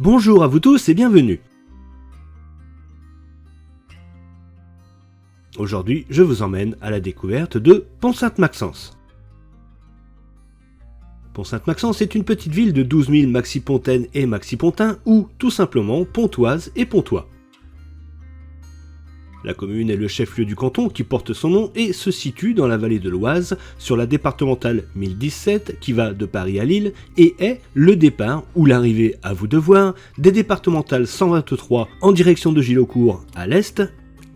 Bonjour à vous tous et bienvenue. Aujourd'hui, je vous emmène à la découverte de Pont-Sainte-Maxence. Pont-Sainte-Maxence est une petite ville de 12 000 maxipontaines et maxipontins ou tout simplement pontoises et pontois. La commune est le chef-lieu du canton qui porte son nom et se situe dans la vallée de l'Oise sur la départementale 1017 qui va de Paris à Lille et est le départ ou l'arrivée, à vous de voir, des départementales 123 en direction de Gilaucourt à l'est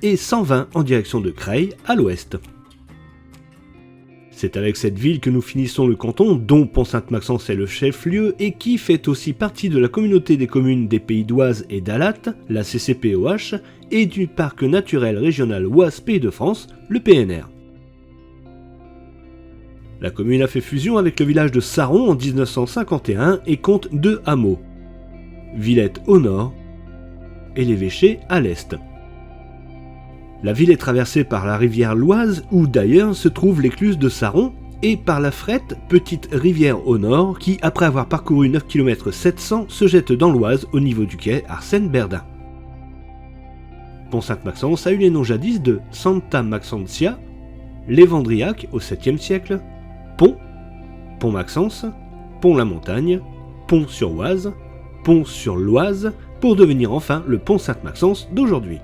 et 120 en direction de Creil à l'ouest. C'est avec cette ville que nous finissons le canton, dont Pont-Sainte-Maxence est le chef-lieu et qui fait aussi partie de la communauté des communes des Pays d'Oise et d'Alatte, la CCPOH, et du parc naturel régional Oise-Pays de France, le PNR. La commune a fait fusion avec le village de Saron en 1951 et compte 2 hameaux, Villette au nord et l'Évêché à l'est. La ville est traversée par la rivière l'Oise, où d'ailleurs se trouve l'écluse de Saron, et par la Frette, petite rivière au nord, qui, après avoir parcouru 9 km 700, se jette dans l'Oise au niveau du quai Arsène-Berdin. Pont-Sainte-Maxence a eu les noms jadis de Santa Maxentia, Lévandriac au 7e siècle, Pont, Pont-Maxence, Pont-la-Montagne, Pont-sur-Oise, Pont-sur-l'Oise, pour devenir enfin le Pont-Sainte-Maxence d'aujourd'hui.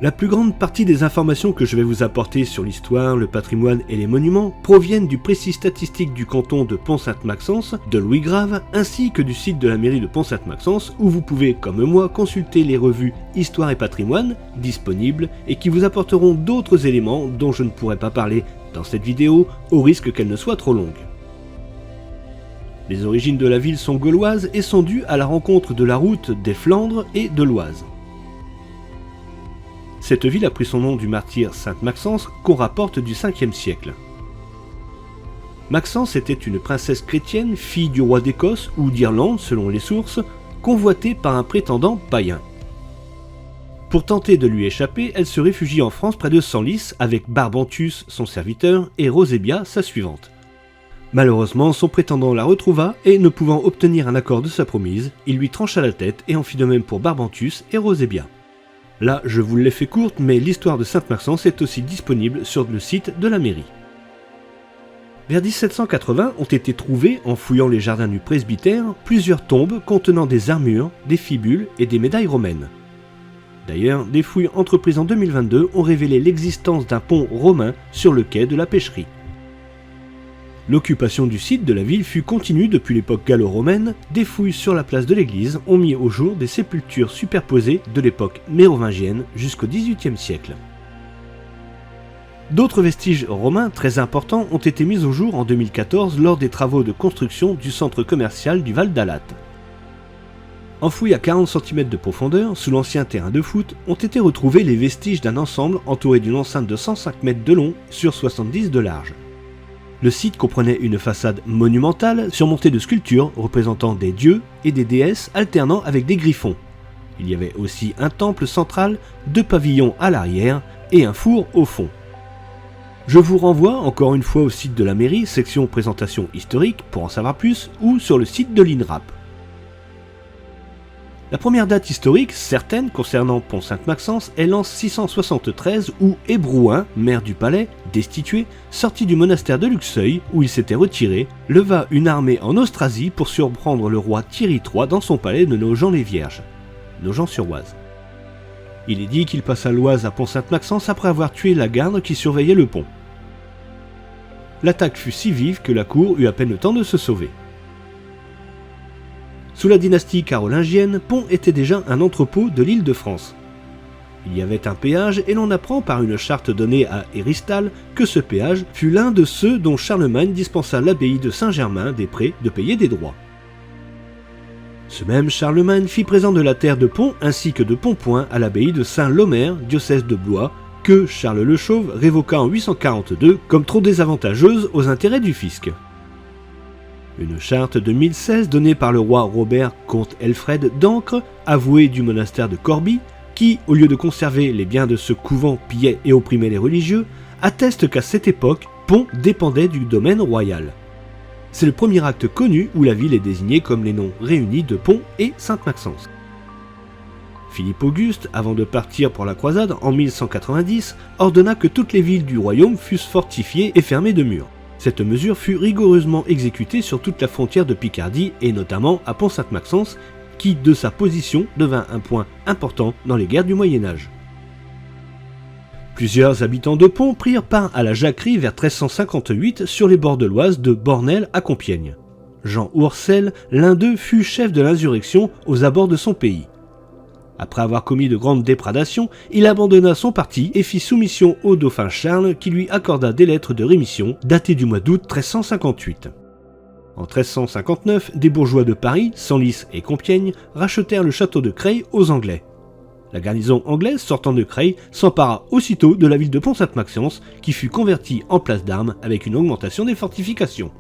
La plus grande partie des informations que je vais vous apporter sur l'histoire, le patrimoine et les monuments proviennent du précis statistique du canton de Pont-Sainte-Maxence, de Louis Grave, ainsi que du site de la mairie de Pont-Sainte-Maxence où vous pouvez, comme moi, consulter les revues Histoire et Patrimoine disponibles et qui vous apporteront d'autres éléments dont je ne pourrai pas parler dans cette vidéo au risque qu'elle ne soit trop longue. Les origines de la ville sont gauloises et sont dues à la rencontre de la route des Flandres et de l'Oise. Cette ville a pris son nom du martyr Sainte-Maxence qu'on rapporte du 5e siècle. Maxence était une princesse chrétienne, fille du roi d'Écosse ou d'Irlande selon les sources, convoitée par un prétendant païen. Pour tenter de lui échapper, elle se réfugie en France près de Senlis avec Barbantus, son serviteur, et Rosébia, sa suivante. Malheureusement, son prétendant la retrouva et, ne pouvant obtenir un accord de sa promise, il lui trancha la tête et en fit de même pour Barbantus et Rosébia. Là, je vous l'ai fait courte, mais l'histoire de Sainte-Maxence est aussi disponible sur le site de la mairie. Vers 1780 ont été trouvées, en fouillant les jardins du presbytère, plusieurs tombes contenant des armures, des fibules et des médailles romaines. D'ailleurs, des fouilles entreprises en 2022 ont révélé l'existence d'un pont romain sur le quai de la Pêcherie. L'occupation du site de la ville fut continue depuis l'époque gallo-romaine. Des fouilles sur la place de l'église ont mis au jour des sépultures superposées de l'époque mérovingienne jusqu'au XVIIIe siècle. D'autres vestiges romains très importants ont été mis au jour en 2014 lors des travaux de construction du centre commercial du Val d'Alatte. Enfouis à 40 cm de profondeur, sous l'ancien terrain de foot, ont été retrouvés les vestiges d'un ensemble entouré d'une enceinte de 105 mètres de long sur 70 de large. Le site comprenait une façade monumentale surmontée de sculptures représentant des dieux et des déesses alternant avec des griffons. Il y avait aussi un temple central, 2 pavillons à l'arrière et un four au fond. Je vous renvoie encore une fois au site de la mairie, section présentation historique pour en savoir plus, ou sur le site de l'INRAP. La première date historique, certaine concernant Pont-Sainte-Maxence, est l'an 673 où Hébrouin, maire du palais, destitué, sorti du monastère de Luxeuil où il s'était retiré, leva une armée en Austrasie pour surprendre le roi Thierry III dans son palais de Nogent-les-Vierges, Nogent-sur-Oise. Il est dit qu'il passa l'Oise à Pont-Sainte-Maxence après avoir tué la garde qui surveillait le pont. L'attaque fut si vive que la cour eut à peine le temps de se sauver. Sous la dynastie carolingienne, Pont était déjà un entrepôt de l'Île-de-France. Il y avait un péage et l'on apprend par une charte donnée à Héristal que ce péage fut l'un de ceux dont Charlemagne dispensa l'abbaye de Saint-Germain-des-Prés de payer des droits. Ce même Charlemagne fit présent de la terre de Pont ainsi que de Pontpoint à l'abbaye de Saint-Lomer, diocèse de Blois, que Charles le Chauve révoqua en 842 comme trop désavantageuse aux intérêts du fisc. Une charte de 1016 donnée par le roi Robert comte Elfred d'Ancre, avoué du monastère de Corbie, qui, au lieu de conserver les biens de ce couvent, pillait et opprimait les religieux, atteste qu'à cette époque, Pont dépendait du domaine royal. C'est le premier acte connu où la ville est désignée comme les noms réunis de Pont et Sainte-Maxence. Philippe Auguste, avant de partir pour la croisade en 1190, ordonna que toutes les villes du royaume fussent fortifiées et fermées de murs. Cette mesure fut rigoureusement exécutée sur toute la frontière de Picardie et notamment à Pont-Sainte-Maxence, qui, de sa position, devint un point important dans les guerres du Moyen-Âge. Plusieurs habitants de Pont prirent part à la jacquerie vers 1358 sur les bords de l'Oise de Bornel à Compiègne. Jean Ourcel, l'un d'eux, fut chef de l'insurrection aux abords de son pays. Après avoir commis de grandes déprédations, il abandonna son parti et fit soumission au dauphin Charles qui lui accorda des lettres de rémission datées du mois d'août 1358. En 1359, des bourgeois de Paris, Senlis et Compiègne rachetèrent le château de Creil aux Anglais. La garnison anglaise sortant de Creil s'empara aussitôt de la ville de Pont-Sainte-Maxence qui fut convertie en place d'armes avec une augmentation des fortifications.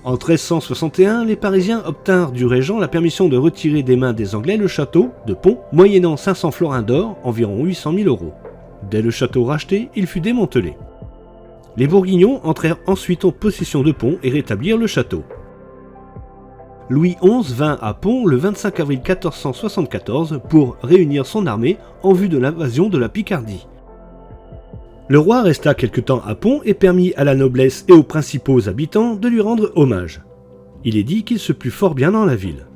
En 1361, les Parisiens obtinrent du régent la permission de retirer des mains des Anglais le château de Pont, moyennant 500 florins d'or, environ 800 000 €. Dès le château racheté, il fut démantelé. Les Bourguignons entrèrent ensuite en possession de Pont et rétablirent le château. Louis XI vint à Pont le 25 avril 1474 pour réunir son armée en vue de l'invasion de la Picardie. Le roi resta quelque temps à Pont et permit à la noblesse et aux principaux habitants de lui rendre hommage. Il est dit qu'il se plut fort bien dans la ville.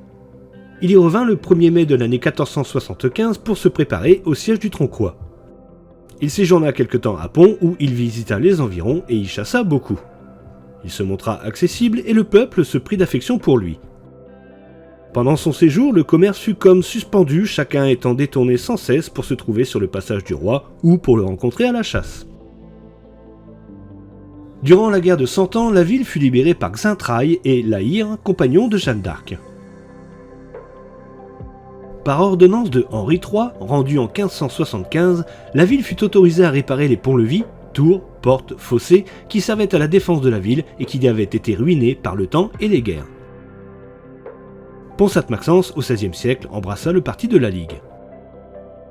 Il y revint le 1er mai de l'année 1475 pour se préparer au siège du Tronquoy. Il séjourna quelque temps à Pont où il visita les environs et y chassa beaucoup. Il se montra accessible et le peuple se prit d'affection pour lui. Pendant son séjour, le commerce fut comme suspendu, chacun étant détourné sans cesse pour se trouver sur le passage du roi ou pour le rencontrer à la chasse. Durant la guerre de Cent Ans, la ville fut libérée par Xaintrailles et La Hire, compagnon de Jeanne d'Arc. Par ordonnance de Henri III, rendue en 1575, la ville fut autorisée à réparer les ponts-levis, tours, portes, fossés, qui servaient à la défense de la ville et qui avaient été ruinés par le temps et les guerres. Pont-Sainte-Maxence, au XVIe siècle, embrassa le parti de la Ligue.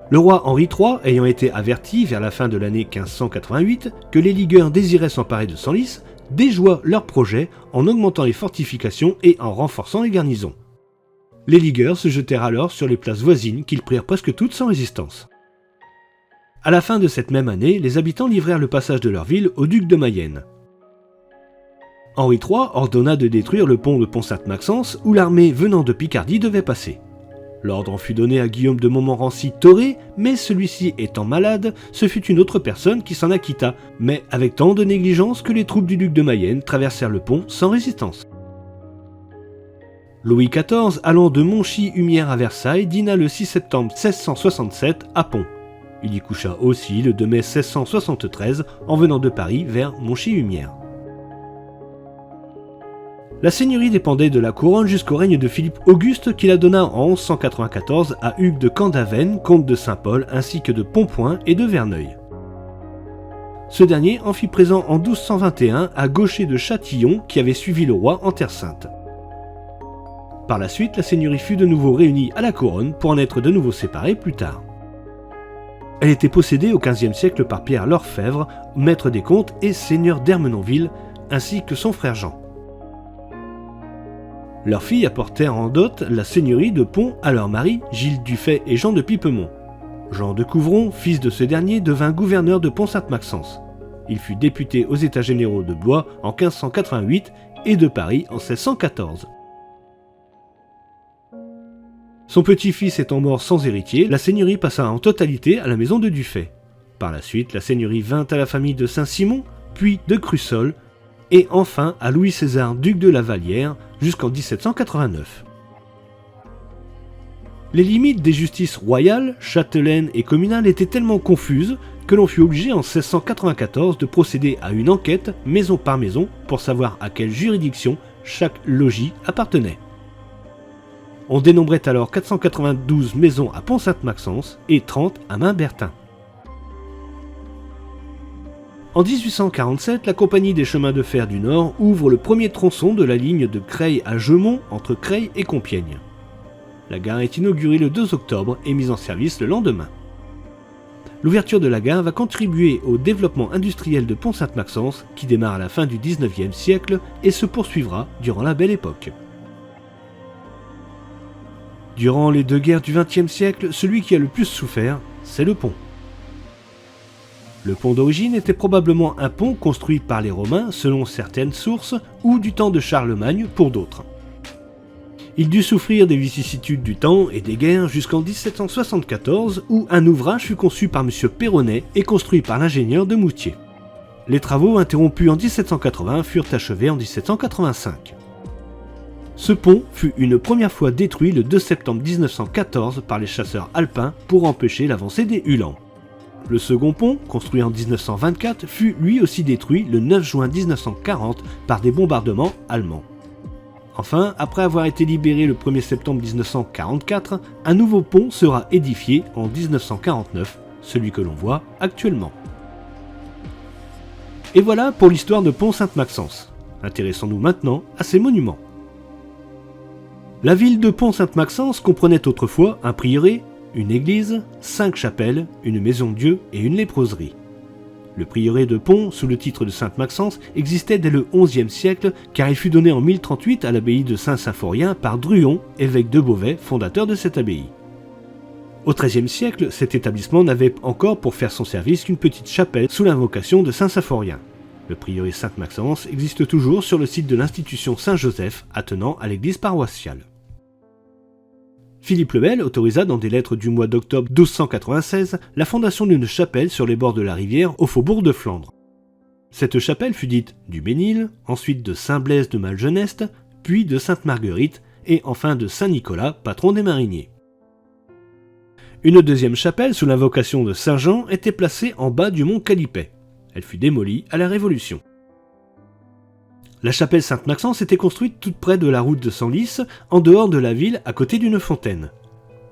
Le roi Henri III, ayant été averti vers la fin de l'année 1588 que les ligueurs désiraient s'emparer de Senlis, déjoua leur projet en augmentant les fortifications et en renforçant les garnisons. Les ligueurs se jetèrent alors sur les places voisines qu'ils prirent presque toutes sans résistance. À la fin de cette même année, les habitants livrèrent le passage de leur ville au duc de Mayenne. Henri III ordonna de détruire le pont de Pont-Sainte-Maxence où l'armée venant de Picardie devait passer. L'ordre en fut donné à Guillaume de Montmorency-Thoré, mais celui-ci étant malade, ce fut une autre personne qui s'en acquitta, mais avec tant de négligence que les troupes du duc de Mayenne traversèrent le pont sans résistance. Louis XIV, allant de Monchy-Humières à Versailles, dîna le 6 septembre 1667 à Pont. Il y coucha aussi le 2 mai 1673 en venant de Paris vers Monchy-Humières. La seigneurie dépendait de la couronne jusqu'au règne de Philippe Auguste qui la donna en 1194 à Hugues de Candaven, comte de Saint-Paul, ainsi que de Pontpoint et de Verneuil. Ce dernier en fit présent en 1221 à Gaucher de Châtillon qui avait suivi le roi en Terre Sainte. Par la suite, la seigneurie fut de nouveau réunie à la couronne pour en être de nouveau séparée plus tard. Elle était possédée au XVe siècle par Pierre l'Orfèvre, maître des comptes et seigneur d'Ermenonville, ainsi que son frère Jean. Leurs filles apportèrent en dot la seigneurie de Pont à leurs maris, Gilles Dufay et Jean de Pipemont. Jean de Couvron, fils de ce dernier, devint gouverneur de Pont-Sainte-Maxence. Il fut député aux États généraux de Blois en 1588 et de Paris en 1614. Son petit-fils étant mort sans héritier, la seigneurie passa en totalité à la maison de Dufay. Par la suite, la seigneurie vint à la famille de Saint-Simon, puis de Crussol, et enfin à Louis-César, duc de la Vallière, jusqu'en 1789. Les limites des justices royales, châtelaines et communales étaient tellement confuses que l'on fut obligé en 1694 de procéder à une enquête maison par maison pour savoir à quelle juridiction chaque logis appartenait. On dénombrait alors 492 maisons à Pont-Sainte-Maxence et 30 à Main-Bertin. En 1847, la Compagnie des chemins de fer du Nord ouvre le premier tronçon de la ligne de Creil à Jeumont entre Creil et Compiègne. La gare est inaugurée le 2 octobre et mise en service le lendemain. l'ouverture de la gare va contribuer au développement industriel de Pont-Sainte-Maxence qui démarre à la fin du 19e siècle et se poursuivra durant la Belle Époque. Durant les deux guerres du XXe siècle, celui qui a le plus souffert, c'est le pont. Le pont d'origine était probablement un pont construit par les Romains selon certaines sources ou du temps de Charlemagne pour d'autres. Il dut souffrir des vicissitudes du temps et des guerres jusqu'en 1774 où un ouvrage fut conçu par M. Perronnet et construit par l'ingénieur de Moutier. Les travaux interrompus en 1780 furent achevés en 1785. Ce pont fut une première fois détruit le 2 septembre 1914 par les chasseurs alpins pour empêcher l'avancée des Uhlans. Le second pont, construit en 1924, fut lui aussi détruit le 9 juin 1940 par des bombardements allemands. Enfin, après avoir été libéré le 1er septembre 1944, un nouveau pont sera édifié en 1949, celui que l'on voit actuellement. Et voilà pour l'histoire de Pont-Sainte-Maxence. Intéressons-nous maintenant à ces monuments. La ville de Pont-Sainte-Maxence comprenait autrefois un prieuré, une église, 5 chapelles, une maison de Dieu et une léproserie. Le prieuré de Pont, sous le titre de Sainte-Maxence, existait dès le XIe siècle car il fut donné en 1038 à l'abbaye de Saint-Symphorien par Druon, évêque de Beauvais, fondateur de cette abbaye. Au XIIIe siècle, cet établissement n'avait encore pour faire son service qu'une petite chapelle sous l'invocation de Saint-Symphorien. Le prieuré Sainte-Maxence existe toujours sur le site de l'institution Saint-Joseph attenant à l'église paroissiale. Philippe le Bel autorisa dans des lettres du mois d'octobre 1296 la fondation d'une chapelle sur les bords de la rivière au faubourg de Flandre. Cette chapelle fut dite du Bénil, ensuite de Saint-Blaise de Malgeneste, puis de Sainte-Marguerite et enfin de Saint-Nicolas, patron des mariniers. Une deuxième chapelle sous l'invocation de Saint-Jean était placée en bas du mont Calipet. Elle fut démolie à la Révolution. La chapelle Sainte-Maxence était construite toute près de la route de Senlis, en dehors de la ville, à côté d'une fontaine.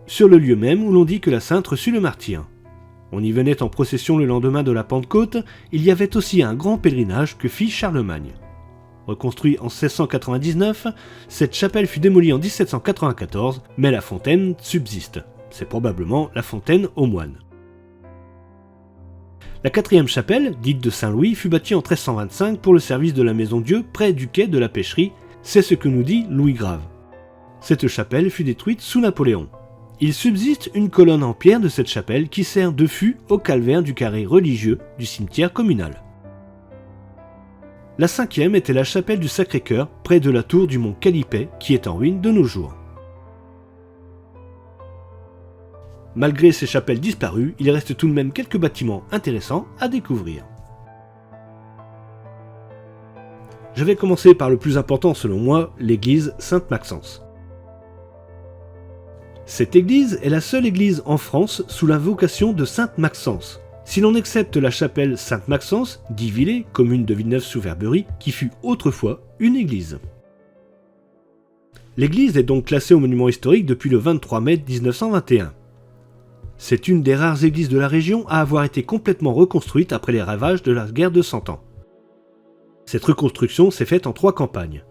Sur le lieu même où l'on dit que la sainte reçut le martyre. On y venait en procession le lendemain de la Pentecôte, il y avait aussi un grand pèlerinage que fit Charlemagne. Reconstruite en 1699, cette chapelle fut démolie en 1794, mais la fontaine subsiste. C'est probablement la fontaine aux moines. La quatrième chapelle, dite de Saint-Louis, fut bâtie en 1325 pour le service de la Maison Dieu près du quai de la Pêcherie, c'est ce que nous dit Louis Grave. Cette chapelle fut détruite sous Napoléon. Il subsiste une colonne en pierre de cette chapelle qui sert de fût au calvaire du carré religieux du cimetière communal. La cinquième était la chapelle du Sacré-Cœur, près de la tour du mont Calipet, qui est en ruine de nos jours. Malgré ces chapelles disparues, il reste tout de même quelques bâtiments intéressants à découvrir. Je vais commencer par le plus important selon moi, l'église Sainte-Maxence. Cette église est la seule église en France sous l'invocation de Sainte-Maxence. Si l'on accepte la chapelle Sainte-Maxence d'Yvillers, commune de Villeneuve-sous-Verberie, qui fut autrefois une église. L'église est donc classée au monument historique depuis le 23 mai 1921. C'est une des rares églises de la région à avoir été complètement reconstruite après les ravages de la guerre de 100 ans. Cette reconstruction s'est faite en 3 campagnes.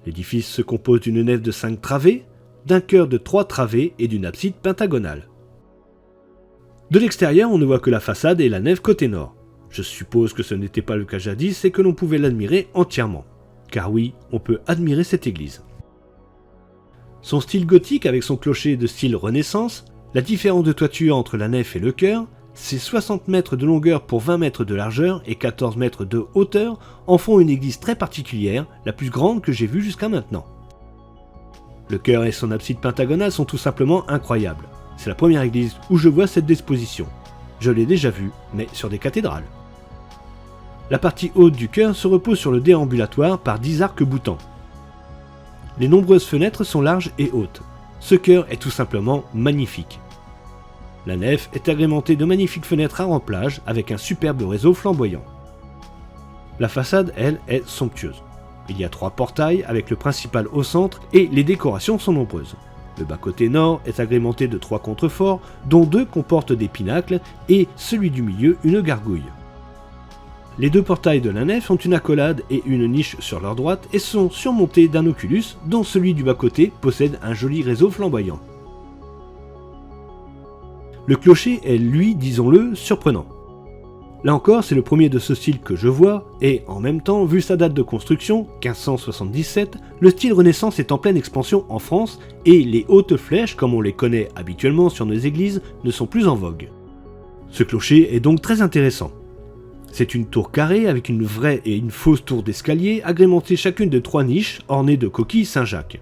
L'édifice se compose d'une nef de 5 travées, d'un chœur de 3 travées et d'une abside pentagonale. De l'extérieur, on ne voit que la façade et la nef côté nord. Je suppose que ce n'était pas le cas jadis et que l'on pouvait l'admirer entièrement. Car oui, on peut admirer cette église. Son style gothique avec son clocher de style Renaissance, la différence de toiture entre la nef et le chœur, ses 60 mètres de longueur pour 20 mètres de largeur et 14 mètres de hauteur en font une église très particulière, la plus grande que j'ai vue jusqu'à maintenant. Le chœur et son abside pentagonale sont tout simplement incroyables. C'est la première église où je vois cette disposition. Je l'ai déjà vue, mais sur des cathédrales. La partie haute du chœur se repose sur le déambulatoire par 10 arcs boutants. Les nombreuses fenêtres sont larges et hautes. Ce chœur est tout simplement magnifique. La nef est agrémentée de magnifiques fenêtres à remplage avec un superbe réseau flamboyant. La façade, elle, est somptueuse. Il y a 3 portails avec le principal au centre et les décorations sont nombreuses. Le bas-côté nord est agrémenté de 3 contreforts, dont 2 comportent des pinacles et celui du milieu une gargouille. Les 2 portails de la nef ont une accolade et une niche sur leur droite et sont surmontés d'un oculus dont celui du bas-côté possède un joli réseau flamboyant. Le clocher est, lui, disons-le, surprenant. Là encore, c'est le premier de ce style que je vois, et en même temps, vu sa date de construction, 1577, le style Renaissance est en pleine expansion en France, et les hautes flèches, comme on les connaît habituellement sur nos églises, ne sont plus en vogue. Ce clocher est donc très intéressant. C'est une tour carrée avec une vraie et une fausse tour d'escalier, agrémentée chacune de 3 niches ornées de coquilles Saint-Jacques.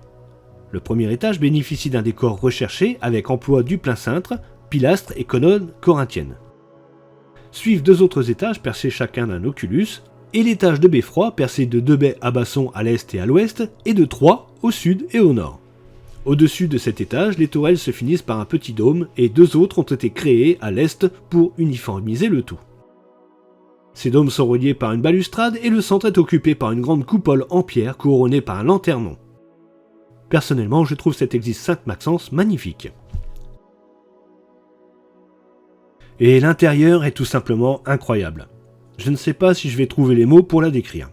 Le premier étage bénéficie d'un décor recherché avec emploi du plein cintre, pilastres et colonnes corinthiennes. Suivent 2 autres étages percés chacun d'un oculus, et l'étage de beffroi percé de 2 baies à basson à l'est et à l'ouest, et de 3 au sud et au nord. Au-dessus de cet étage, les tourelles se finissent par un petit dôme, et 2 autres ont été créés à l'est pour uniformiser le tout. Ces dômes sont reliés par une balustrade, et le centre est occupé par une grande coupole en pierre couronnée par un lanternon. Personnellement, je trouve cette église Sainte-Maxence magnifique. Et l'intérieur est tout simplement incroyable. Je ne sais pas si je vais trouver les mots pour la décrire.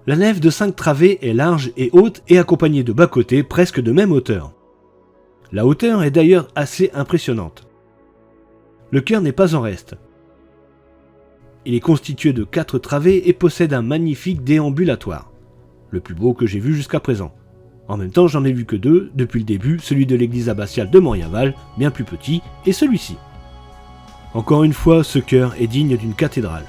La nef de 5 travées est large et haute et accompagnée de bas-côtés presque de même hauteur. La hauteur est d'ailleurs assez impressionnante. Le chœur n'est pas en reste. Il est constitué de 4 travées et possède un magnifique déambulatoire. Le plus beau que j'ai vu jusqu'à présent. En même temps, j'en ai vu que 2 depuis le début, celui de l'église abbatiale de Moriaval, bien plus petit, et celui-ci. Encore une fois, ce chœur est digne d'une cathédrale.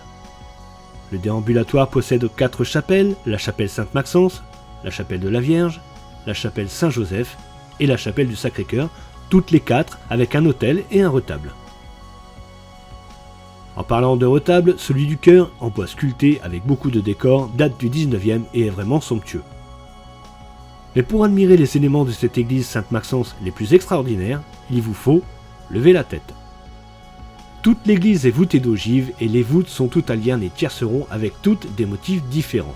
Le déambulatoire possède 4 chapelles, la chapelle Sainte-Maxence, la chapelle de la Vierge, la chapelle Saint-Joseph et la chapelle du Sacré-Cœur, toutes les 4 avec un autel et un retable. En parlant de retable, celui du chœur, en bois sculpté avec beaucoup de décors, date du 19e et est vraiment somptueux. Mais pour admirer les éléments de cette église Sainte-Maxence les plus extraordinaires, il vous faut lever la tête. Toute l'église est voûtée d'ogives et les voûtes sont toutes à liernes et tiercerons avec toutes des motifs différents.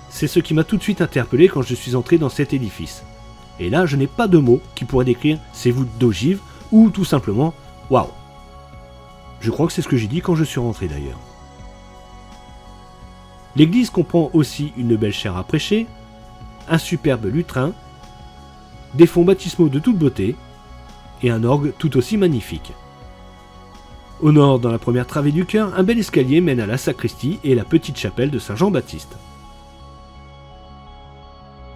C'est ce qui m'a tout de suite interpellé quand je suis entré dans cet édifice. Et là, je n'ai pas de mots qui pourraient décrire ces voûtes d'ogives ou tout simplement « waouh ». Je crois que c'est ce que j'ai dit quand je suis rentré d'ailleurs. L'église comprend aussi une belle chaire à prêcher, un superbe lutrin, des fonds baptismaux de toute beauté et un orgue tout aussi magnifique. Au nord, dans la première travée du chœur, un bel escalier mène à la sacristie et la petite chapelle de Saint-Jean-Baptiste.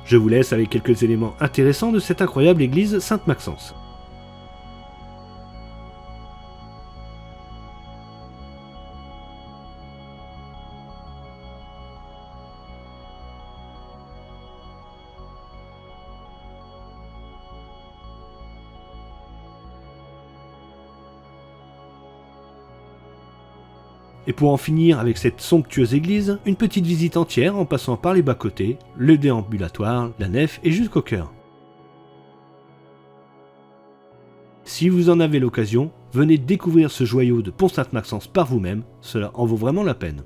Je vous laisse avec quelques éléments intéressants de cette incroyable église Sainte-Maxence. Et pour en finir avec cette somptueuse église, une petite visite entière en passant par les bas-côtés, le déambulatoire, la nef et jusqu'au chœur. Si vous en avez l'occasion, venez découvrir ce joyau de Pont-Sainte-Maxence par vous-même, cela en vaut vraiment la peine.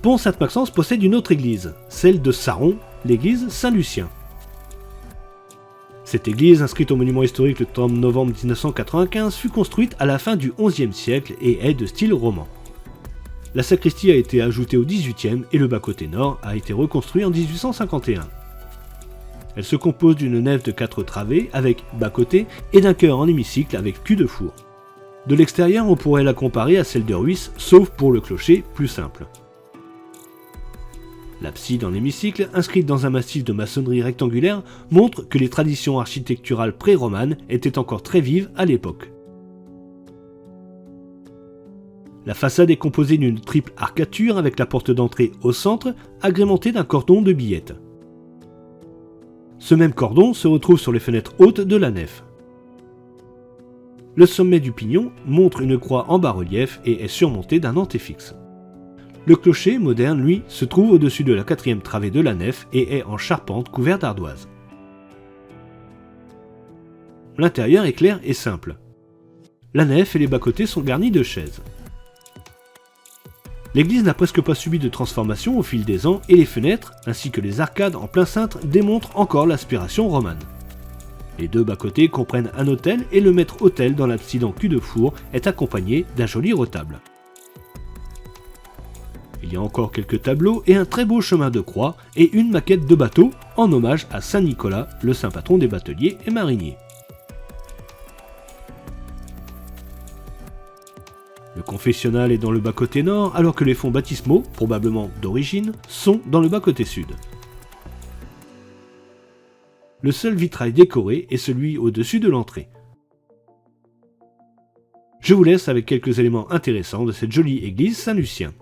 Pont-Sainte-Maxence possède une autre église, celle de Saron, l'église Saint-Lucien. Cette église, inscrite au monument historique le 30 novembre 1995, fut construite à la fin du XIe siècle et est de style roman. La sacristie a été ajoutée au XVIIIe et le bas-côté nord a été reconstruit en 1851. Elle se compose d'une nef de 4 travées avec bas-côté et d'un chœur en hémicycle avec cul de four. De l'extérieur, on pourrait la comparer à celle de Ruisse, sauf pour le clocher, plus simple. L'abside en hémicycle, inscrite dans un massif de maçonnerie rectangulaire, montre que les traditions architecturales pré-romanes étaient encore très vives à l'époque. La façade est composée d'une triple arcature avec la porte d'entrée au centre, agrémentée d'un cordon de billettes. Ce même cordon se retrouve sur les fenêtres hautes de la nef. Le sommet du pignon montre une croix en bas-relief et est surmonté d'un antéfixe. Le clocher, moderne, lui, se trouve au-dessus de la 4e travée de la nef et est en charpente couverte d'ardoise. L'intérieur est clair et simple. La nef et les bas-côtés sont garnis de chaises. L'église n'a presque pas subi de transformation au fil des ans et les fenêtres, ainsi que les arcades en plein cintre, démontrent encore l'aspiration romane. Les 2 bas-côtés comprennent un autel et le maître-autel dans l'abside en cul de four est accompagné d'un joli retable. Il y a encore quelques tableaux et un très beau chemin de croix et une maquette de bateau en hommage à Saint Nicolas, le saint patron des bateliers et mariniers. Le confessionnal est dans le bas-côté nord alors que les fonts baptismaux, probablement d'origine, sont dans le bas-côté sud. Le seul vitrail décoré est celui au-dessus de l'entrée. Je vous laisse avec quelques éléments intéressants de cette jolie église Saint-Lucien.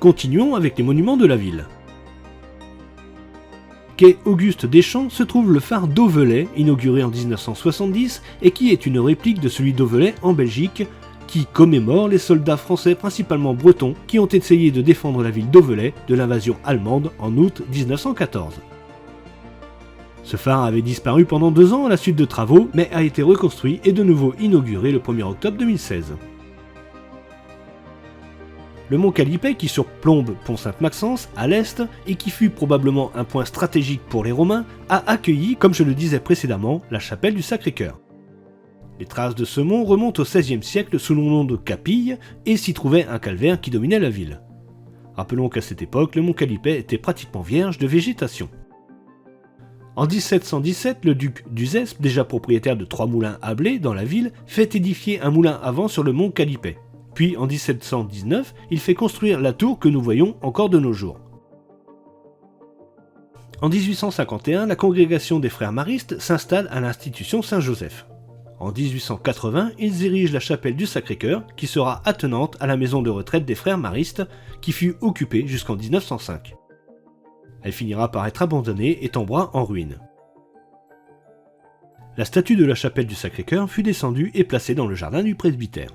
Continuons avec les monuments de la ville. Quai Auguste Deschamps se trouve le phare d'Auvelais, inauguré en 1970 et qui est une réplique de celui d'Auvelais en Belgique, qui commémore les soldats français principalement bretons qui ont essayé de défendre la ville d'Auvelais de l'invasion allemande en août 1914. Ce phare avait disparu pendant 2 ans à la suite de travaux, mais a été reconstruit et de nouveau inauguré le 1er octobre 2016. Le mont Calipet qui surplombe Pont-Sainte-Maxence à l'est et qui fut probablement un point stratégique pour les Romains a accueilli, comme je le disais précédemment, la chapelle du Sacré-Cœur. Les traces de ce mont remontent au XVIe siècle sous le nom de Capille et s'y trouvait un calvaire qui dominait la ville. Rappelons qu'à cette époque, le mont Calipet était pratiquement vierge de végétation. En 1717, le duc d'Uzès, déjà propriétaire de 3 moulins à blé dans la ville, fait édifier un moulin à vent sur le mont Calipet. Puis en 1719, il fait construire la tour que nous voyons encore de nos jours. En 1851, la congrégation des frères maristes s'installe à l'institution Saint-Joseph. En 1880, ils érigent la chapelle du Sacré-Cœur, qui sera attenante à la maison de retraite des frères maristes, qui fut occupée jusqu'en 1905. Elle finira par être abandonnée et tombera en ruine. La statue de la chapelle du Sacré-Cœur fut descendue et placée dans le jardin du presbytère.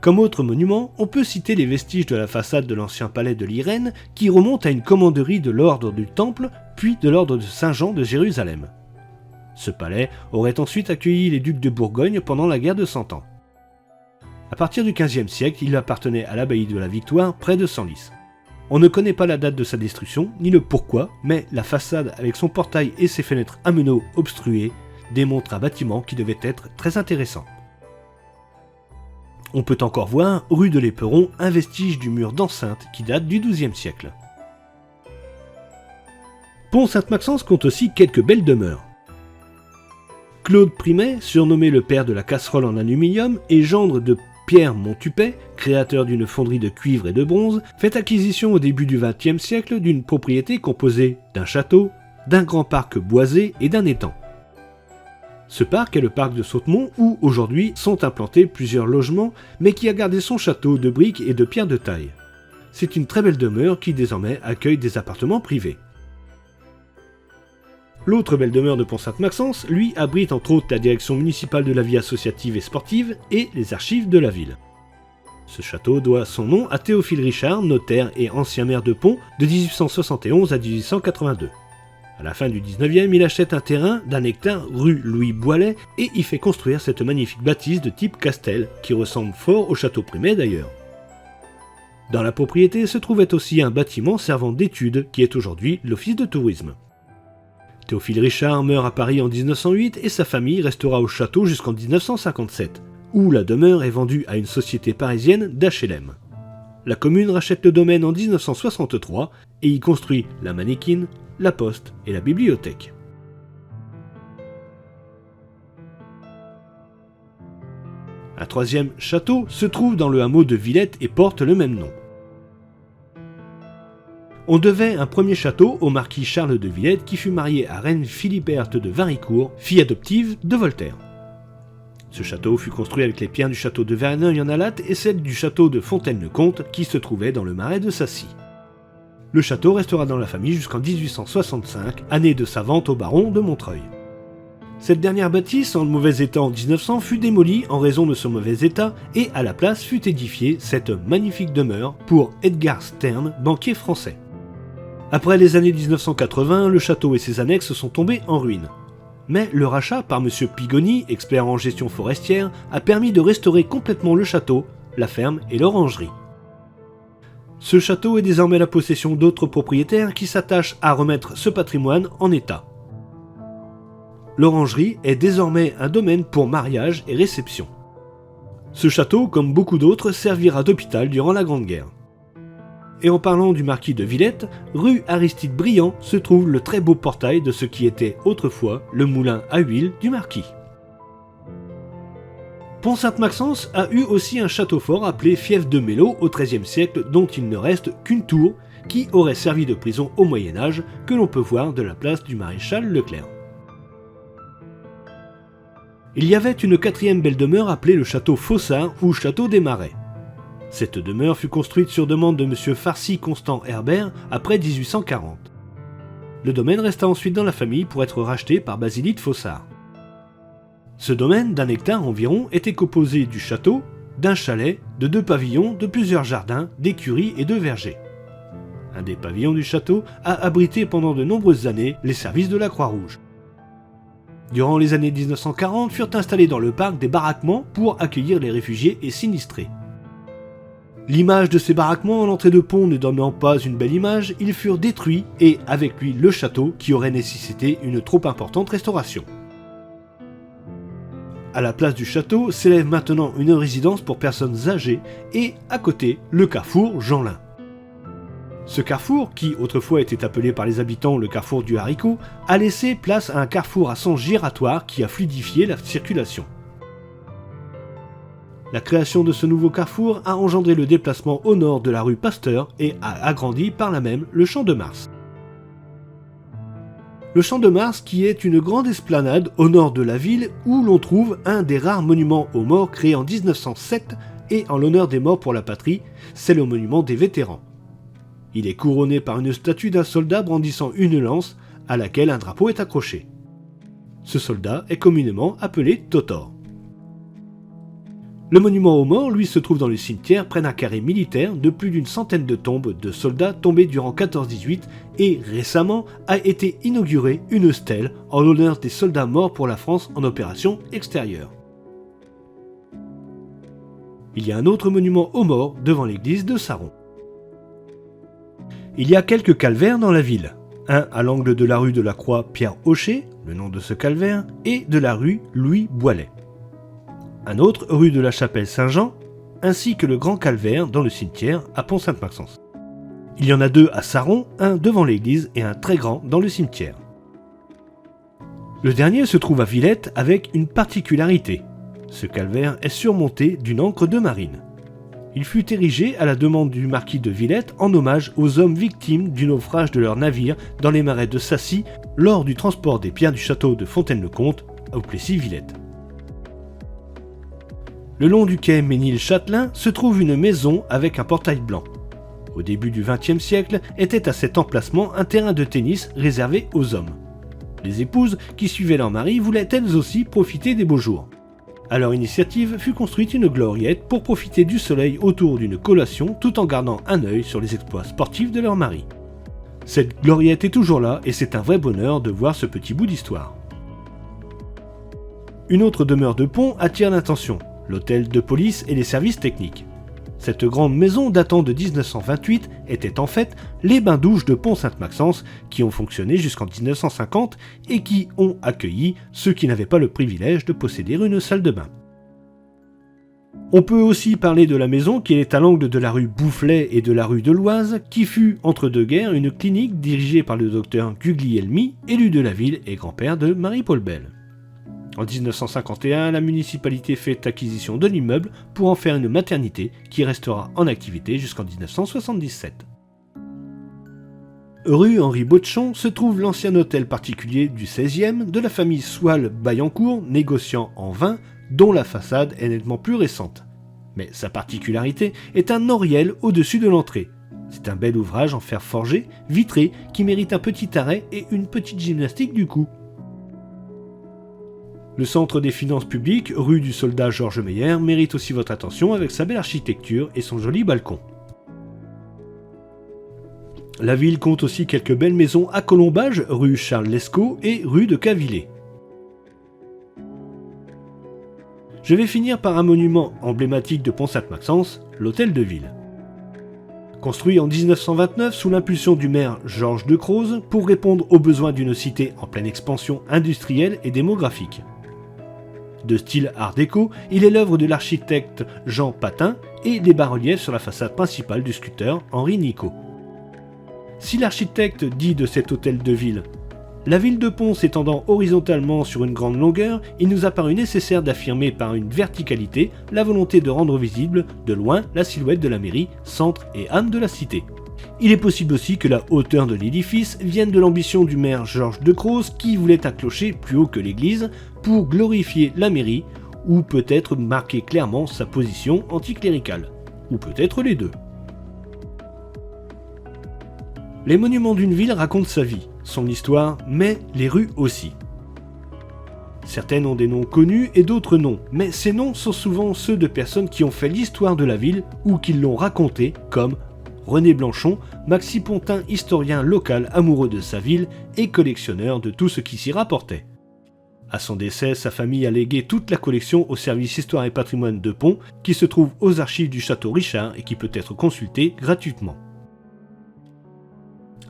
Comme autre monument, on peut citer les vestiges de la façade de l'ancien palais de l'Irène qui remonte à une commanderie de l'ordre du Temple, puis de l'ordre de Saint-Jean de Jérusalem. Ce palais aurait ensuite accueilli les ducs de Bourgogne pendant la guerre de Cent Ans. À partir du XVe siècle, il appartenait à l'abbaye de la Victoire près de Senlis. On ne connaît pas la date de sa destruction, ni le pourquoi, mais la façade avec son portail et ses fenêtres à meneaux obstruées démontre un bâtiment qui devait être très intéressant. On peut encore voir, rue de l'Éperon, un vestige du mur d'enceinte qui date du XIIe siècle. Pont-Sainte-Maxence compte aussi quelques belles demeures. Claude Primet, surnommé le père de la casserole en aluminium, et gendre de Pierre Montupet, créateur d'une fonderie de cuivre et de bronze, fait acquisition au début du XXe siècle d'une propriété composée d'un château, d'un grand parc boisé et d'un étang. Ce parc est le parc de Sautemont où aujourd'hui sont implantés plusieurs logements, mais qui a gardé son château de briques et de pierres de taille. C'est une très belle demeure qui désormais accueille des appartements privés. L'autre belle demeure de Pont-Sainte-Maxence, lui, abrite entre autres la direction municipale de la vie associative et sportive et les archives de la ville. Ce château doit son nom à Théophile Richard, notaire et ancien maire de Pont de 1871 à 1882. À la fin du 19e, il achète un terrain d'un hectare rue Louis Boilet et y fait construire cette magnifique bâtisse de type Castel, qui ressemble fort au château Primet d'ailleurs. Dans la propriété se trouvait aussi un bâtiment servant d'étude qui est aujourd'hui l'office de tourisme. Théophile Richard meurt à Paris en 1908 et sa famille restera au château jusqu'en 1957, où la demeure est vendue à une société parisienne d'HLM. La commune rachète le domaine en 1963 et y construit la Mannequin, la poste et la bibliothèque. Un troisième château se trouve dans le hameau de Villette et porte le même nom. On devait un premier château au marquis Charles de Villette qui fut marié à reine Philiberte de Varicourt, fille adoptive de Voltaire. Ce château fut construit avec les pierres du château de Verneuil-en-Alate et celles du château de Fontaine-le-Comte qui se trouvait dans le marais de Sacy. Le château restera dans la famille jusqu'en 1865, année de sa vente au baron de Montreuil. Cette dernière bâtisse, en mauvais état en 1900, fut démolie en raison de son mauvais état et à la place fut édifiée cette magnifique demeure pour Edgar Stern, banquier français. Après les années 1980, le château et ses annexes sont tombés en ruine. Mais le rachat par M. Pigoni, expert en gestion forestière, a permis de restaurer complètement le château, la ferme et l'orangerie. Ce château est désormais la possession d'autres propriétaires qui s'attachent à remettre ce patrimoine en état. L'orangerie est désormais un domaine pour mariage et réception. Ce château, comme beaucoup d'autres, servira d'hôpital durant la Grande Guerre. Et en parlant du marquis de Villette, rue Aristide Briand se trouve le très beau portail de ce qui était autrefois le moulin à huile du marquis. Pont-Sainte-Maxence a eu aussi un château fort appelé Fief de Mello au XIIIe siècle dont il ne reste qu'une tour qui aurait servi de prison au Moyen-Âge que l'on peut voir de la place du maréchal Leclerc. Il y avait une quatrième belle demeure appelée le château Fossard ou château des Marais. Cette demeure fut construite sur demande de M. Farcy Constant Herbert après 1840. Le domaine resta ensuite dans la famille pour être racheté par Basilide Fossard. Ce domaine d'un hectare environ était composé du château, d'un chalet, de 2 pavillons, de plusieurs jardins, d'écuries et de vergers. Un des pavillons du château a abrité pendant de nombreuses années les services de la Croix-Rouge. Durant les années 1940 furent installés dans le parc des baraquements pour accueillir les réfugiés et sinistrés. L'image de ces baraquements à l'entrée de Pont ne donnant pas une belle image, ils furent détruits et avec lui le château qui aurait nécessité une trop importante restauration. À la place du château s'élève maintenant une résidence pour personnes âgées et à côté le carrefour Jeanlin. Ce carrefour, qui autrefois était appelé par les habitants le carrefour du haricot, a laissé place à un carrefour à sens giratoire qui a fluidifié la circulation. La création de ce nouveau carrefour a engendré le déplacement au nord de la rue Pasteur et a agrandi par là même le Champ de Mars. Le Champ de Mars qui est une grande esplanade au nord de la ville où l'on trouve un des rares monuments aux morts créés en 1907 et en l'honneur des morts pour la patrie, c'est le monument des vétérans. Il est couronné par une statue d'un soldat brandissant une lance à laquelle un drapeau est accroché. Ce soldat est communément appelé Totor. Le monument aux morts, lui, se trouve dans le cimetière près d'un carré militaire de plus d'une centaine de tombes de soldats tombés durant 14-18 et récemment a été inaugurée une stèle en l'honneur des soldats morts pour la France en opération extérieure. Il y a un autre monument aux morts devant l'église de Saron. Il y a quelques calvaires dans la ville. Un à l'angle de la rue de la Croix Pierre-Hocher, le nom de ce calvaire, et de la rue Louis Boilet. Un autre rue de la Chapelle Saint-Jean, ainsi que le grand calvaire dans le cimetière à Pont-Sainte-Maxence. Il y en a deux à Saron, un devant l'église et un très grand dans le cimetière. Le dernier se trouve à Villette avec une particularité. Ce calvaire est surmonté d'une ancre de marine. Il fut érigé à la demande du marquis de Villette en hommage aux hommes victimes du naufrage de leur navire dans les marais de Sassy lors du transport des pierres du château de Fontaine-le-Comte au Plessis-Villette. Le long du quai Ménil-Châtelain se trouve une maison avec un portail blanc. Au début du XXe siècle, était à cet emplacement un terrain de tennis réservé aux hommes. Les épouses qui suivaient leur mari voulaient elles aussi profiter des beaux jours. À leur initiative fut construite une gloriette pour profiter du soleil autour d'une collation tout en gardant un œil sur les exploits sportifs de leur mari. Cette gloriette est toujours là et c'est un vrai bonheur de voir ce petit bout d'histoire. Une autre demeure de Pont attire l'attention, l'hôtel de police et les services techniques. Cette grande maison datant de 1928 était en fait les bains-douches de Pont-Sainte-Maxence qui ont fonctionné jusqu'en 1950 et qui ont accueilli ceux qui n'avaient pas le privilège de posséder une salle de bain. On peut aussi parler de la maison qui est à l'angle de la rue Boufflet et de la rue de l'Oise, qui fut entre deux guerres une clinique dirigée par le docteur Guglielmi, élu de la ville et grand-père de Marie-Paul Belle. En 1951, la municipalité fait acquisition de l'immeuble pour en faire une maternité qui restera en activité jusqu'en 1977. Rue Henri Boetchon se trouve l'ancien hôtel particulier du XVIe de la famille Soile-Bayancourt, négociant en vin, dont la façade est nettement plus récente. Mais sa particularité est un oriel au-dessus de l'entrée. C'est un bel ouvrage en fer forgé, vitré, qui mérite un petit arrêt et une petite gymnastique du cou. Le centre des finances publiques, rue du Soldat Georges Meyer, mérite aussi votre attention avec sa belle architecture et son joli balcon. La ville compte aussi quelques belles maisons à colombage, rue Charles Lescaut et rue de Cavillé. Je vais finir par un monument emblématique de Pont-Sainte-Maxence, l'hôtel de ville. Construit en 1929 sous l'impulsion du maire Georges Decroze pour répondre aux besoins d'une cité en pleine expansion industrielle et démographique. De style art déco, il est l'œuvre de l'architecte Jean Patin et les bas-reliefs sur la façade principale du sculpteur Henri Nicot. Si l'architecte dit de cet hôtel de ville « La ville de Pont s'étendant horizontalement sur une grande longueur, il nous a paru nécessaire d'affirmer par une verticalité la volonté de rendre visible de loin la silhouette de la mairie, centre et âme de la cité. » Il est possible aussi que la hauteur de l'édifice vienne de l'ambition du maire Georges Decroze qui voulait un clocher plus haut que l'église pour glorifier la mairie ou peut-être marquer clairement sa position anticléricale. Ou peut-être les deux. Les monuments d'une ville racontent sa vie, son histoire, mais les rues aussi. Certaines ont des noms connus et d'autres non, mais ces noms sont souvent ceux de personnes qui ont fait l'histoire de la ville ou qui l'ont racontée, comme René Blanchon, Maxi Pontin, historien local amoureux de sa ville et collectionneur de tout ce qui s'y rapportait. À son décès, sa famille a légué toute la collection au service Histoire et Patrimoine de Pont, qui se trouve aux archives du château Richard et qui peut être consulté gratuitement.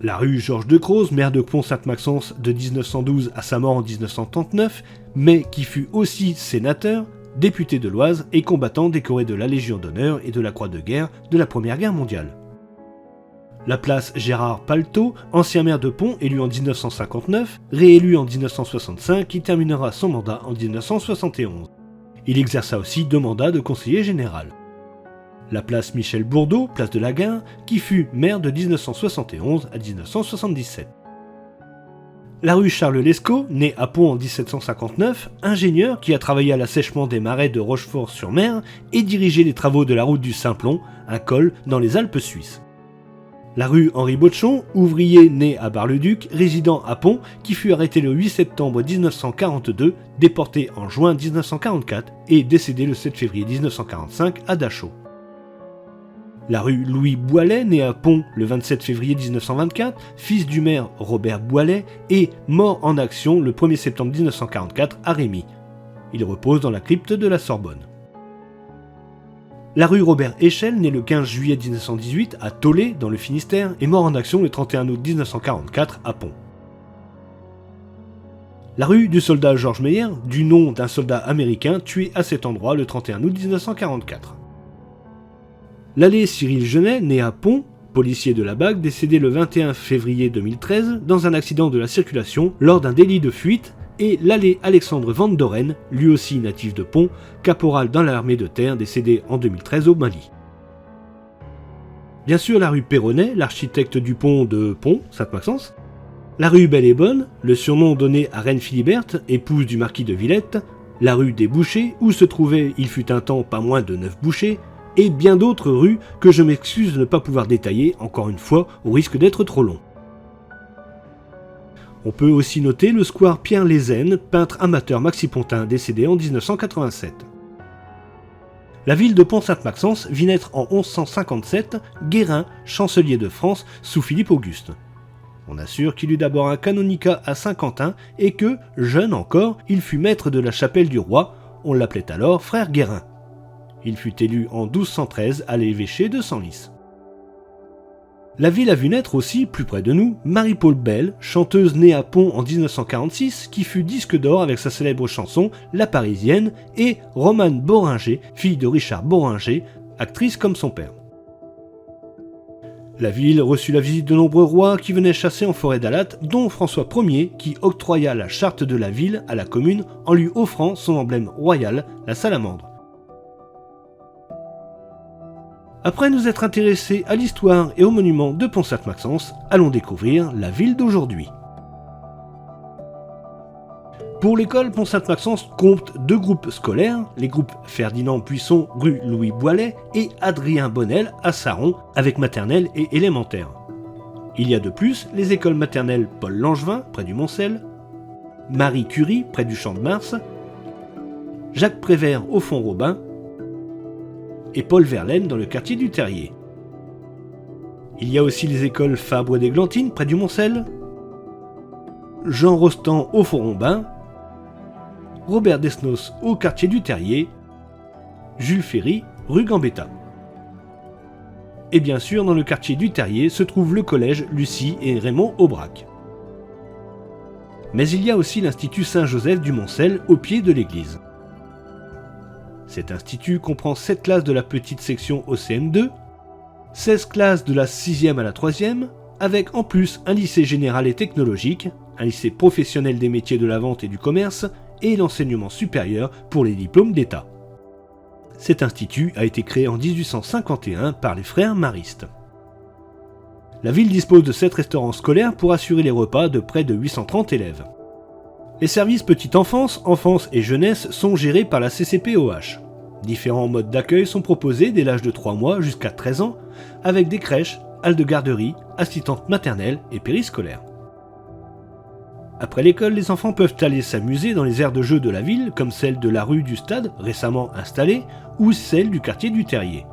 La rue Georges Decroze, maire de Pont-Sainte-Maxence de 1912 à sa mort en 1939, mais qui fut aussi sénateur, député de l'Oise et combattant décoré de la Légion d'honneur et de la Croix de guerre de la Première Guerre mondiale. La place Gérard Palteau, ancien maire de Pont, élu en 1959, réélu en 1965, qui terminera son mandat en 1971. Il exerça aussi 2 mandats de conseiller général. La place Michel Bourdeau, place de la Gare, qui fut maire de 1971 à 1977. La rue Charles Lescaut, né à Pont en 1759, ingénieur qui a travaillé à l'assèchement des marais de Rochefort-sur-Mer et dirigé les travaux de la route du Simplon, un col dans les Alpes suisses. La rue Henri Boetchon, ouvrier né à Bar-le-Duc, résident à Pont, qui fut arrêté le 8 septembre 1942, déporté en juin 1944 et décédé le 7 février 1945 à Dachau. La rue Louis Boilet, né à Pont le 27 février 1924, fils du maire Robert Boilet, et mort en action le 1er septembre 1944 à Rémy. Il repose dans la crypte de la Sorbonne. La rue Robert Échelle, né le 15 juillet 1918 à Tollet, dans le Finistère, est mort en action le 31 août 1944 à Pont. La rue du soldat Georges Meyer, du nom d'un soldat américain tué à cet endroit le 31 août 1944. L'allée Cyril Genet, né à Pont, policier de la BAC, décédé le 21 février 2013 dans un accident de la circulation lors d'un délit de fuite, et l'allée Alexandre Van Doren, lui aussi natif de Pont, caporal dans l'armée de terre, décédé en 2013 au Mali. Bien sûr la rue Perronnet, l'architecte du pont de Pont, Sainte-Maxence. La rue Belle et Bonne, le surnom donné à Reine Philiberte, épouse du marquis de Villette. La rue des Bouchers, où se trouvait il fut un temps pas moins de 9 bouchers. Et bien d'autres rues que je m'excuse de ne pas pouvoir détailler, encore une fois, au risque d'être trop long. On peut aussi noter le square Pierre Lézène, peintre amateur maxipontain décédé en 1987. La ville de Pont-Sainte-Maxence vit naître en 1157 Guérin, chancelier de France sous Philippe Auguste. On assure qu'il eut d'abord un canonicat à Saint-Quentin et que, jeune encore, il fut maître de la chapelle du roi, on l'appelait alors frère Guérin. Il fut élu en 1213 à l'évêché de Senlis. La ville a vu naître aussi, plus près de nous, Marie-Paul Belle, chanteuse née à Pont en 1946, qui fut disque d'or avec sa célèbre chanson La Parisienne, et Romane Boringer, fille de Richard Boringer, actrice comme son père. La ville reçut la visite de nombreux rois qui venaient chasser en forêt d'Alatte, dont François Ier, qui octroya la charte de la ville à la commune en lui offrant son emblème royal, la salamandre. Après nous être intéressés à l'histoire et aux monuments de Pont-Sainte-Maxence, allons découvrir la ville d'aujourd'hui. Pour l'école, Pont-Sainte-Maxence compte 2 groupes scolaires, les groupes Ferdinand Buisson, rue Louis Boilet, et Adrien Bonnel à Saron, avec maternelle et élémentaire. Il y a de plus les écoles maternelles Paul Langevin, près du Moncel, Marie Curie, près du Champ de Mars, Jacques Prévert au Fond Robin, et Paul Verlaine dans le quartier du Terrier. Il y a aussi les écoles Fabre d'Églantine près du Moncel, Jean Rostand au Fond Robin, Robert Desnos au quartier du Terrier, Jules Ferry rue Gambetta. Et bien sûr, dans le quartier du Terrier se trouve le collège Lucie et Raymond Aubrac. Mais il y a aussi l'Institut Saint-Joseph du Moncel au pied de l'église. Cet institut comprend 7 classes de la petite section OCM2, 16 classes de la 6e à la 3e, avec en plus un lycée général et technologique, un lycée professionnel des métiers de la vente et du commerce, et l'enseignement supérieur pour les diplômes d'État. Cet institut a été créé en 1851 par les frères maristes. La ville dispose de 7 restaurants scolaires pour assurer les repas de près de 830 élèves. Les services petite enfance, enfance et jeunesse sont gérés par la CCPOH. Différents modes d'accueil sont proposés dès l'âge de 3 mois jusqu'à 13 ans, avec des crèches, halles de garderie, assistantes maternelles et périscolaires. Après l'école, les enfants peuvent aller s'amuser dans les aires de jeux de la ville, comme celle de la rue du Stade, récemment installée, ou celle du quartier du Terrier.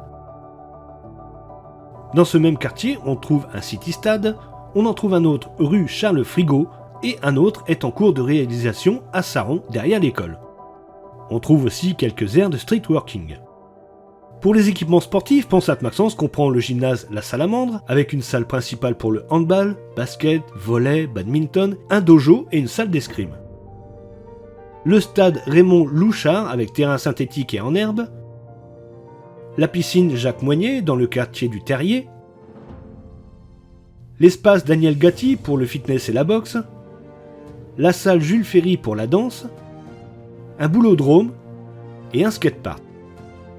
Dans ce même quartier, on trouve un city-stade, on en trouve un autre rue Charles Frigo, et un autre est en cours de réalisation à Saron, derrière l'école. On trouve aussi quelques aires de street working. Pour les équipements sportifs, Pont-Sainte-Maxence comprend le gymnase La Salamandre, avec une salle principale pour le handball, basket, volley, badminton, un dojo et une salle d'escrime. Le stade Raymond Louchard, avec terrain synthétique et en herbe. La piscine Jacques Moignet, dans le quartier du Terrier. L'espace Daniel Gatti pour le fitness et la boxe. La salle Jules Ferry pour la danse, un boulodrome et un skatepark.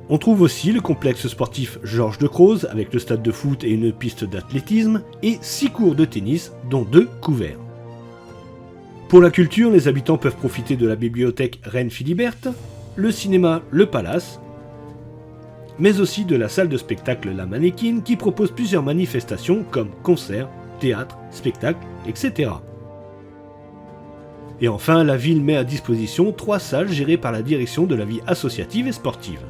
On trouve aussi le complexe sportif Georges Decroze avec le stade de foot et une piste d'athlétisme et 6 cours de tennis dont 2 couverts. Pour la culture, les habitants peuvent profiter de la bibliothèque Reine Philiberte, le cinéma Le Palace, mais aussi de la salle de spectacle La Mannequine qui propose plusieurs manifestations comme concerts, théâtres, spectacles, etc. Et enfin, la ville met à disposition 3 salles gérées par la direction de la vie associative et sportive.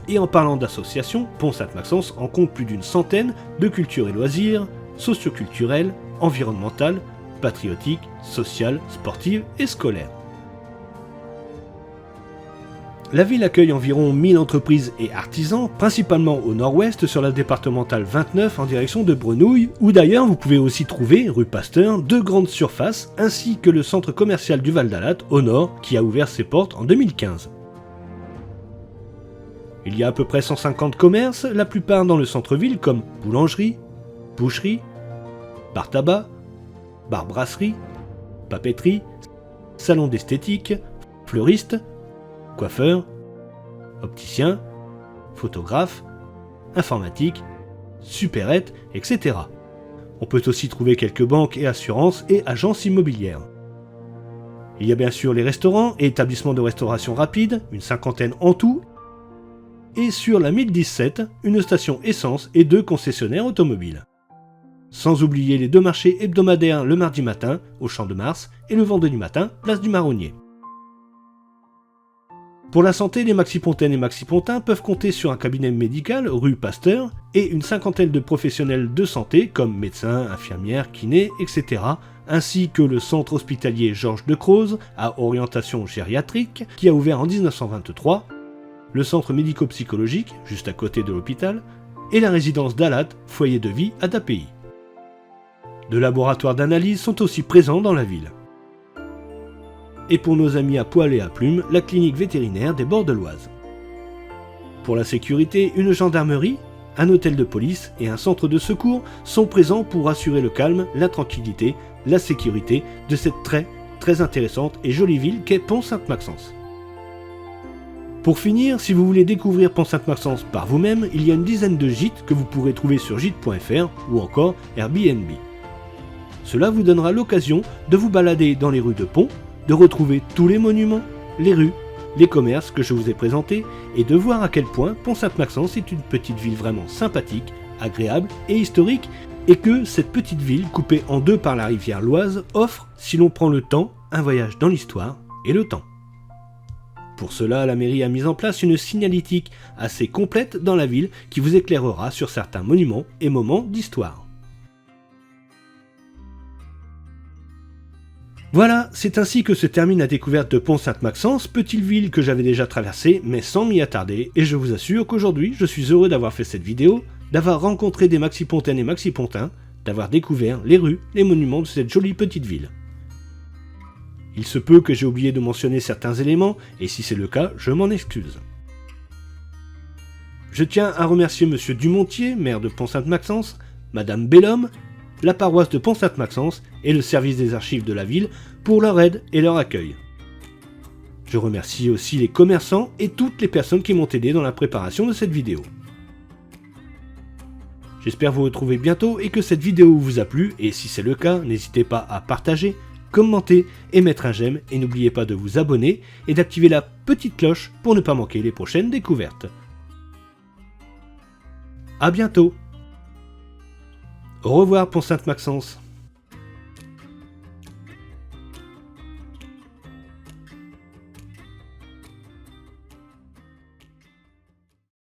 Et en parlant d'associations, Pont-Sainte-Maxence en compte plus d'une centaine de culture et loisirs, socioculturelles, environnementales, patriotiques, sociales, sportives et scolaires. La ville accueille environ 1000 entreprises et artisans, principalement au nord-ouest sur la départementale 29 en direction de Brenouille, où d'ailleurs vous pouvez aussi trouver, rue Pasteur, 2 grandes surfaces ainsi que le centre commercial du Val d'Alat au nord qui a ouvert ses portes en 2015. Il y a à peu près 150 commerces, la plupart dans le centre-ville comme boulangerie, boucherie, bar tabac, bar brasserie, papeterie, salon d'esthétique, fleuriste, coiffeur, opticien, photographe, informatique, supérette, etc. On peut aussi trouver quelques banques et assurances et agences immobilières. Il y a bien sûr les restaurants et établissements de restauration rapide, une 50aine en tout, et sur la 1017, une station essence et 2 concessionnaires automobiles. Sans oublier les 2 marchés hebdomadaires le mardi matin, au Champ de Mars, et le vendredi matin, place du Marronnier. Pour la santé, les maxipontaines et maxipontins peuvent compter sur un cabinet médical, rue Pasteur, et une 50aine de professionnels de santé, comme médecins, infirmières, kinés, etc., ainsi que le centre hospitalier Georges de Croze, à orientation gériatrique, qui a ouvert en 1923, le centre médico-psychologique, juste à côté de l'hôpital, et la résidence d'Alat, foyer de vie à d'API. 2 laboratoires d'analyse sont aussi présents dans la ville. Et pour nos amis à poil et à plumes, la clinique vétérinaire des bords de l'Oise. Pour la sécurité, une gendarmerie, un hôtel de police et un centre de secours sont présents pour assurer le calme, la tranquillité, la sécurité de cette très intéressante et jolie ville qu'est Pont-Sainte-Maxence. Pour finir, si vous voulez découvrir Pont-Sainte-Maxence par vous-même, il y a une dizaine de gîtes que vous pourrez trouver sur gîtes.fr ou encore Airbnb. Cela vous donnera l'occasion de vous balader dans les rues de Pont, de retrouver tous les monuments, les rues, les commerces que je vous ai présentés et de voir à quel point Pont-Sainte-Maxence est une petite ville vraiment sympathique, agréable et historique et que cette petite ville coupée en 2 par la rivière l'Oise offre, si l'on prend le temps, un voyage dans l'histoire et le temps. Pour cela, la mairie a mis en place une signalétique assez complète dans la ville qui vous éclairera sur certains monuments et moments d'histoire. Voilà, c'est ainsi que se termine la découverte de Pont-Sainte-Maxence, petite ville que j'avais déjà traversée, mais sans m'y attarder, et je vous assure qu'aujourd'hui, je suis heureux d'avoir fait cette vidéo, d'avoir rencontré des maxipontaines et maxipontins, d'avoir découvert les rues, les monuments de cette jolie petite ville. Il se peut que j'ai oublié de mentionner certains éléments, et si c'est le cas, je m'en excuse. Je tiens à remercier Monsieur Dumontier, maire de Pont-Sainte-Maxence, Madame Bellhomme, la paroisse de Pont-Sainte-Maxence et le service des archives de la ville pour leur aide et leur accueil. Je remercie aussi les commerçants et toutes les personnes qui m'ont aidé dans la préparation de cette vidéo. J'espère vous retrouver bientôt et que cette vidéo vous a plu, et si c'est le cas, n'hésitez pas à partager, commenter et mettre un j'aime, et n'oubliez pas de vous abonner et d'activer la petite cloche pour ne pas manquer les prochaines découvertes. A bientôt! Au revoir Pont-Sainte-Maxence.